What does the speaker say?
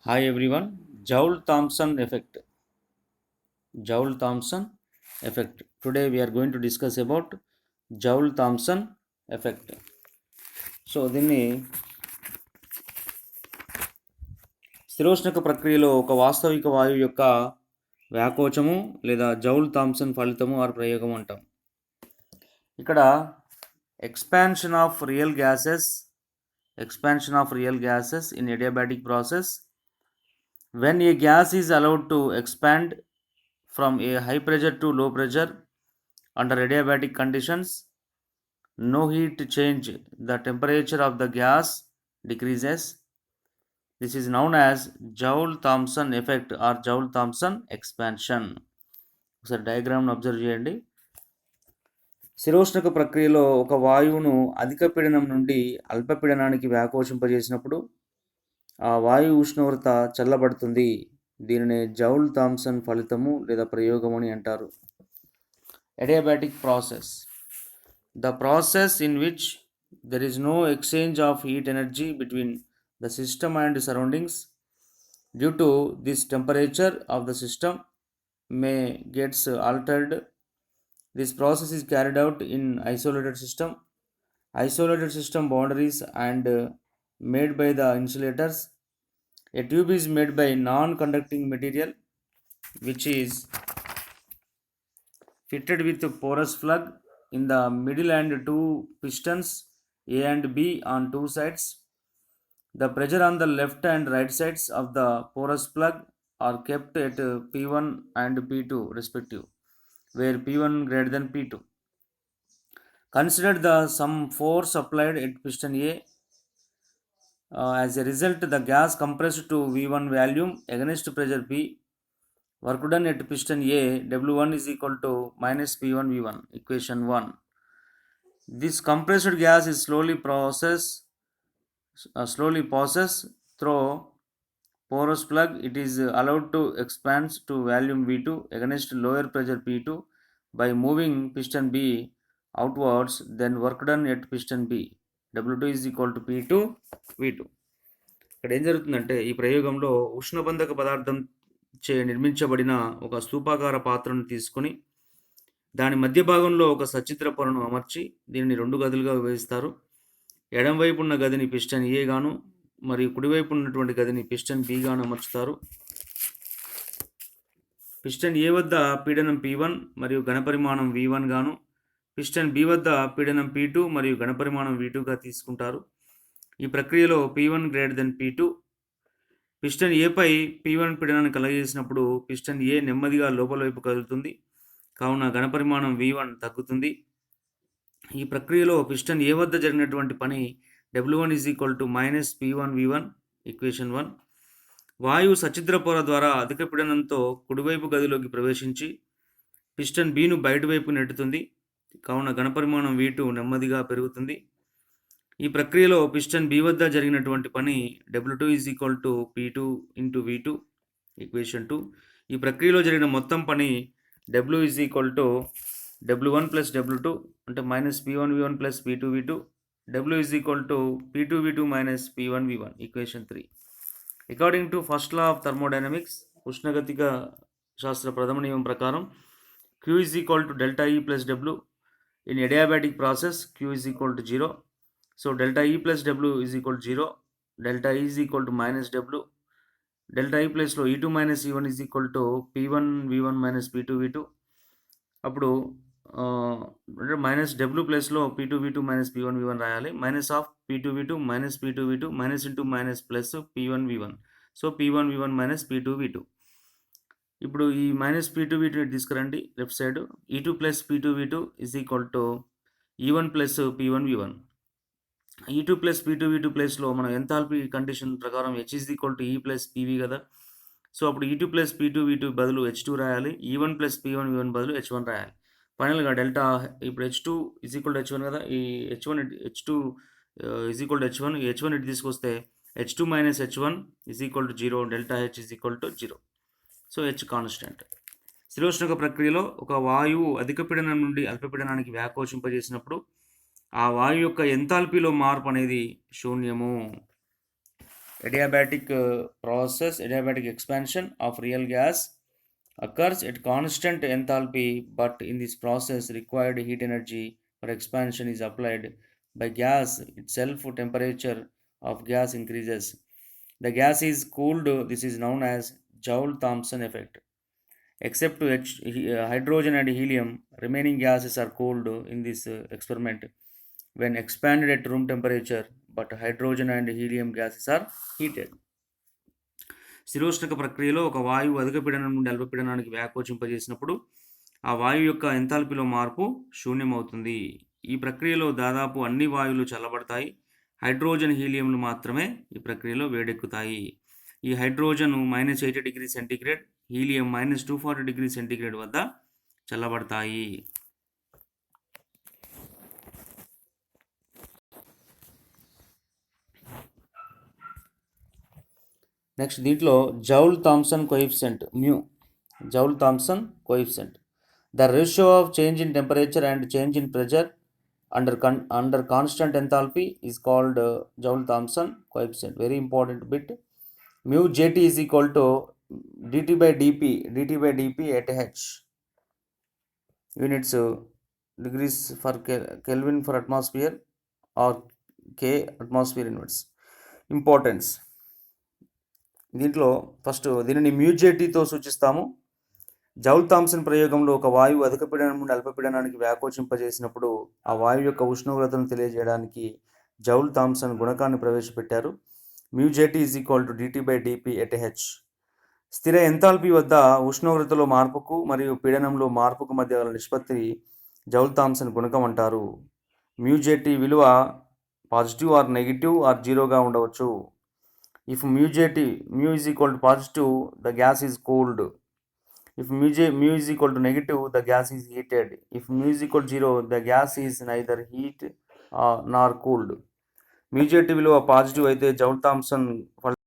Hi everyone. Joule-Thomson effect. Joule-Thomson effect. Today we are going to discuss about Joule-Thomson effect. So దీన్ని స్థిరోష్ణక ప్రక్రియలో ఒక వాస్తవిక వాయువు యొక్క వ్యాకోచము లేదా జౌల్-థామ్సన్ ఫలితము ఆర్ ప్రయోగం అంటాం. ఇక్కడ expansion of real gases in adiabatic process. When a gas is allowed to expand from a high pressure to low pressure under adiabatic conditions, no heat change, the temperature of the gas decreases. This is known as Joule-Thomson effect or Joule-Thomson expansion. ఒకసారి డయాగ్రామ్ను observe చేయండి. స్థిరోష్ణక ప్రక్రియలో ఒక వాయువును అధిక పీడనం నుండి అల్పపీడనానికి వ్యాకోచింపజేసినప్పుడు ఆ వాయువు ఉష్ణోగ్రత చల్లబడుతుంది. దీనినే జౌల్-థామ్సన్ ఫలితము లేదా ప్రయోగం అని అంటారు. Adiabatic process. The process in which there is no exchange of heat energy between the system and surroundings. Due to this, temperature of the system may gets altered. This process is carried out in isolated system boundaries and made by the insulators. A tube is made by non-conducting material which is fitted with porous plug in the middle and two pistons A and B on two sides. The pressure on the left and right sides of the porous plug are kept at P1 and P2 respective, where P1 greater than P2. Consider the some force applied at piston A. As a result, the gas compressed to V1 volume against pressure P. Work done at piston A, W1 is equal to minus P1 V1, equation 1. This compressed gas is slowly passes through porous plug. It is allowed to expand to volume V2 against lower pressure P2 by moving piston B outwards. Then work done at piston B, W2 is equal to P2 V2. ఇక్కడ ఏం జరుగుతుందంటే ఈ ప్రయోగంలో ఉష్ణబంధక పదార్థం చే నిర్మించబడిన ఒక స్తూపాకార పాత్రను తీసుకొని దాని మధ్య భాగంలో ఒక సచిత్ర పొరను అమర్చి దీనిని రెండు గదులుగా విభజిస్తారు. ఎడమవైపు ఉన్న గదిని పిస్టన్ ఏ గాను మరియు కుడివైపు ఉన్నటువంటి గదిని పిస్టన్ బి గాను అమర్చుతారు. పిస్టన్ ఏ వద్ద పీడనం P1 మరియు ఘనపరిమాణం V1 గాను, పిస్టన్ బి వద్ద పీడనం P2 మరియు ఘనపరిమాణం V2గా తీసుకుంటారు. ఈ ప్రక్రియలో P1 greater than P2. Piston ఏపై P1 పీడనాన్ని కలగజేసినప్పుడు పిస్టన్ ఏ నెమ్మదిగా లోపల వైపు కదులుతుంది, కావున ఘనపరిమాణం V1 తగ్గుతుంది. ఈ ప్రక్రియలో పిస్టన్ ఏ వద్ద జరిగినటువంటి పని W1 is equal to minus P1 V1, equation 1. వాయువు సచిత్ర పొర ద్వారా అధిక పీడనంతో కుడివైపు గదిలోకి ప్రవేశించి పిస్టన్ బిను బయట వైపు నెట్టుతుంది, కావున ఘనపరిమాణం V2 నెమ్మదిగా పెరుగుతుంది. ఈ ప్రక్రియలో పిస్టన్ బి వద్ద జరిగినటువంటి పని W2 is equal to P2 into V2, equation 2. ఈ ప్రక్రియలో జరిగిన మొత్తం పని W is equal to W1 plus W2 అంటే minus P1 V1 plus P2 V2. W is equal to P2 V2 minus P1 V1, equation 3. According to first law of thermodynamics, ఉష్ణగతిక శాస్త్ర ప్రథమ నియమం ప్రకారం Q is equal to delta E plus W. In adiabatic process, Q is equal to 0. So delta E plus W is equal to 0. Delta E is equal to minus W. Delta E plus లో E2 minus E1 is equal to P1 V1 minus P2 V2. అప్పుడు minus W ప్లస్లో P2 V2 minus P1 V1 రాయాలి. Minus of P2 V2 minus P2 V2 minus into minus plus P1 V1. So P1 V1 minus P2 V2. ఇప్పుడు ఈ minus P2 V2 తీసుకురండి left side. E2 plus P2 V2 is equal to E1 plus P1 V1. E2 plus P2 V2 ప్లస్లో మనం enthalpy condition ప్రకారం H is equal to E plus PV కదా. So అప్పుడు E2 plus P2 V2 బదులు H2 రాయాలి, E1 plus P1 V1 బదులు H1 రాయాలి. ఫైనల్గా డెల్టా ఇప్పుడు H2 is equal to H1 కదా, ఈ H2 is equal to H1, ఈ H1 ఇటు తీసుకొస్తే H2 minus H1 is equal to 0, delta H is equal to 0. So H constant. స్థిరోష్ణక ప్రక్రియలో ఒక వాయువు అధిక పీడనం నుండి అల్పపీడనానికి వ్యాకోచింపజేసినప్పుడు ఆ వాయువు యొక్క ఎంథాల్పీలో మార్పు అనేది శూన్యము. Adiabatic process, adiabatic expansion of real gas occurs at constant enthalpy, but in this process required heat energy for expansion is applied by gas itself. Temperature of gas increases, the gas is cooled. This is known as Joule-Thomson effect. Except to hydrogen and helium, remaining gases are cooled in this experiment when expanded at room temperature, but hydrogen and helium gases are heated. స్థిరోష్ణక ప్రక్రియలో ఒక వాయువు అధిక పీడనం నుండి అల్ప పీడనానికి వ్యాకోచింపజేసినప్పుడు ఆ వాయువు యొక్క ఎంథాల్పీలో మార్పు శూన్యమవుతుంది. ఈ ప్రక్రియలో దాదాపు అన్ని వాయువులు చల్లబడతాయి. హైడ్రోజన్ హీలియంలు మాత్రమే ఈ ప్రక్రియలో వేడెక్కుతాయి. ఈ హైడ్రోజన్ -80°C, హీలియం -240°C వద్ద చల్లబడతాయి. నెక్స్ట్ దీంట్లో joule-Thomson coefficient mu. Joule-Thomson coefficient, the ratio of change in temperature and change in pressure under constant enthalpy is called Joule-Thomson coefficient. Very important bit. Mu Jt is equal to dt by dp at h units degrees for Kelvin for atmosphere or K atmosphere units. Importance. దీంట్లో first దీనిని మ్యూజేటీతో సూచిస్తాము. Joule-Thomson ప్రయోగంలో ఒక వాయువు అధిక పీడనం నుండి అల్ప పీడనానికి వ్యాకోచింపజేసినప్పుడు ఆ వాయువు యొక్క ఉష్ణోగ్రతను తెలియజేయడానికి జౌల్-థామ్సన్ గుణకాన్ని ప్రవేశపెట్టారు. Mu JT is equal to dt by dp at h. స్థిర ఎంథాల్పీ వద్ద ఉష్ణోగ్రతలో మార్పుకు మరియు పీడనంలో మార్పుకు మధ్య గల నిష్పత్తి జౌల్-థామ్సన్ గుణకం అంటారు. మ్యూజేటీ విలువ పాజిటివ్ ఆర్ నెగిటివ్ ఆర్ జీరోగా ఉండవచ్చు. If mu is equal to positive, the gas is cooled. If mu is equal to negative, the gas is heated. If mu is equal to 0, the gas is neither heat nor cooled. మ్యూజేటీ విలువ positive అయితే joule-Thomson